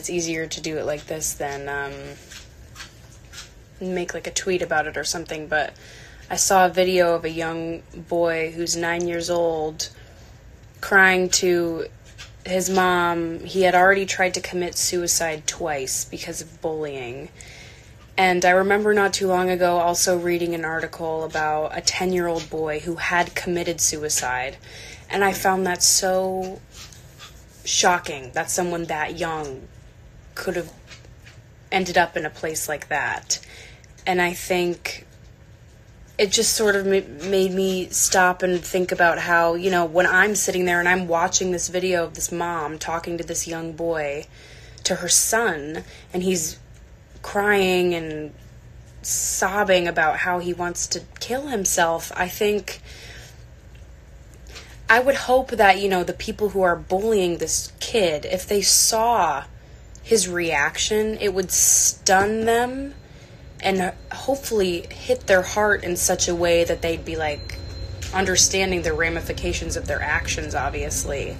it's easier to do it like this than make like a tweet about it or something, but I saw a video of a young boy who's 9 years old crying to his mom. He had already tried to commit suicide twice because of bullying. And I remember not too long ago also reading an article about a 10-year-old boy who had committed suicide. And I found that so shocking that someone that young could have ended up in a place like that. And I think it just sort of made me stop and think about how, you know, when I'm sitting there and I'm watching this video of this mom talking to this young boy, to her son, and he's crying and sobbing about how he wants to kill himself, I think I would hope that, you know, the people who are bullying this kid, if they saw his reaction, it would stun them and hopefully hit their heart in such a way that they'd be like understanding the ramifications of their actions, obviously.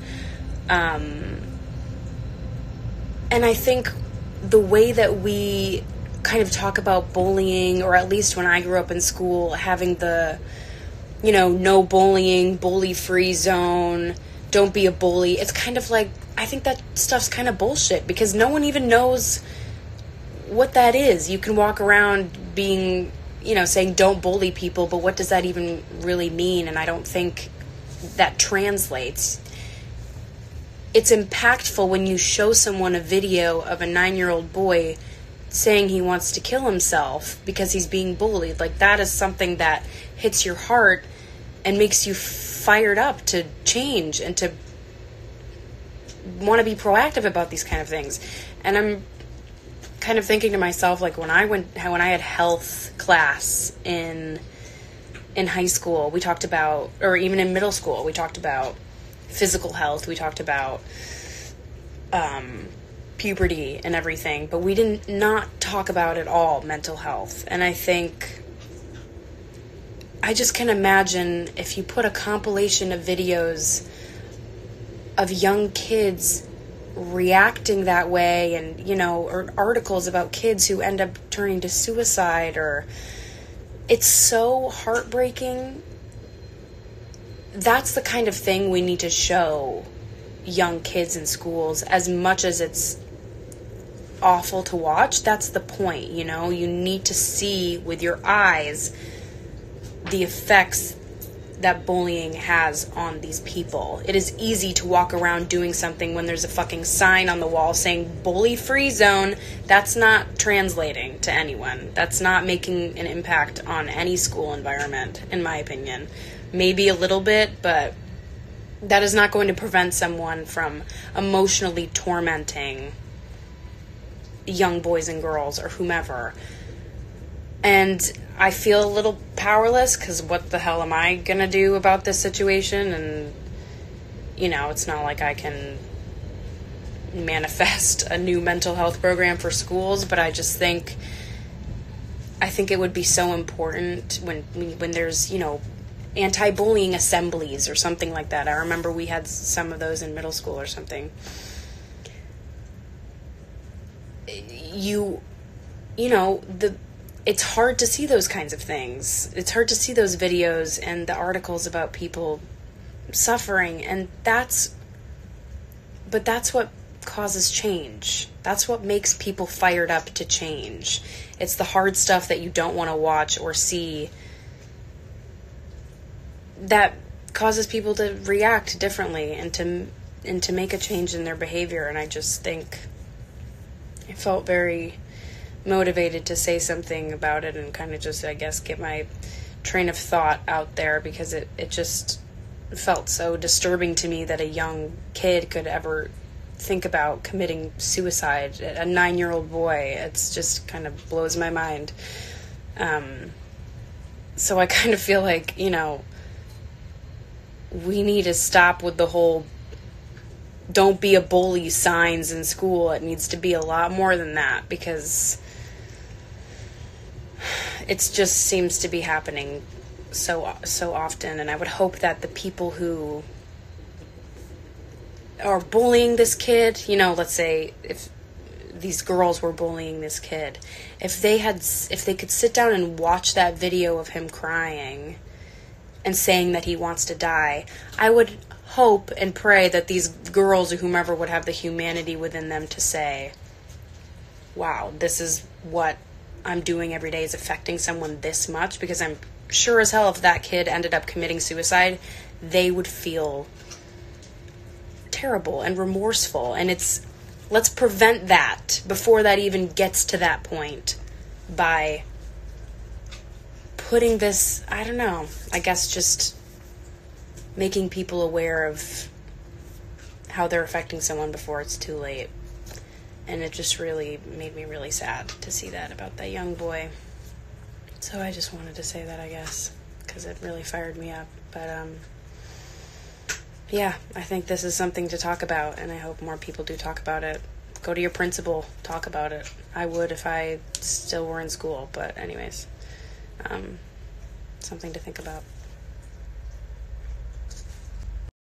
And I think the way that we kind of talk about bullying, or at least when I grew up in school, having the, you know, no bullying, bully-free zone, don't be a bully, it's kind of like, I think that stuff's kind of bullshit, because no one even knows what that is. You can walk around being, you know, saying don't bully people, but what does that even really mean? And I don't think that translates. It's impactful when you show someone a video of a 9-year-old boy saying he wants to kill himself because he's being bullied. Like, that is something that hits your heart and makes you fired up to change and to want to be proactive about these kind of things. And I'm kind of thinking to myself, like, when I had health class in high school, we talked about, or even in middle school, we talked about physical health, we talked about puberty and everything, but we didn't not talk about at all mental health. And I think, I just can imagine if you put a compilation of videos of young kids reacting that way, and, you know, or articles about kids who end up turning to suicide, or it's so heartbreaking. That's the kind of thing we need to show young kids in schools. As much as it's awful to watch, that's the point, you know? You need to see with your eyes the effects that bullying has on these people. It is easy to walk around doing something when there's a fucking sign on the wall saying bully-free zone. That's not translating to anyone. That's not making an impact on any school environment, in my opinion. Maybe a little bit, but that is not going to prevent someone from emotionally tormenting young boys and girls or whomever. And I feel a little powerless, because what the hell am I gonna do about this situation? And, you know, it's not like I can manifest a new mental health program for schools, but I just think, it would be so important when there's, you know, anti-bullying assemblies or something like that. I remember we had some of those in middle school or something. You know, it's hard to see those kinds of things. It's hard to see those videos and the articles about people suffering, and that's what causes change. That's what makes people fired up to change. It's the hard stuff that you don't want to watch or see that causes people to react differently and to make a change in their behavior. And I just think I felt very motivated to say something about it and kind of just, I guess, get my train of thought out there, because it just felt so disturbing to me that a young kid could ever think about committing suicide. A 9-year-old boy, it's just kind of blows my mind. So I kind of feel like, you know, we need to stop with the whole don't be a bully signs in school. It needs to be a lot more than that, because it just seems to be happening so often. And I would hope that the people who are bullying this kid, you know, let's say if these girls were bullying this kid. If they could sit down and watch that video of him crying and saying that he wants to die, I would hope and pray that these girls or whomever would have the humanity within them to say, wow, this is what I'm doing every day is affecting someone this much, because I'm sure as hell if that kid ended up committing suicide, they would feel terrible and remorseful. And let's prevent that before that even gets to that point by putting this, I don't know, I guess just making people aware of how they're affecting someone before it's too late. And it just really made me really sad to see that about that young boy. So I just wanted to say that, I guess, because it really fired me up. But, yeah, I think this is something to talk about, and I hope more people do talk about it. Go to your principal, talk about it. I would if I still were in school, but anyways, something to think about.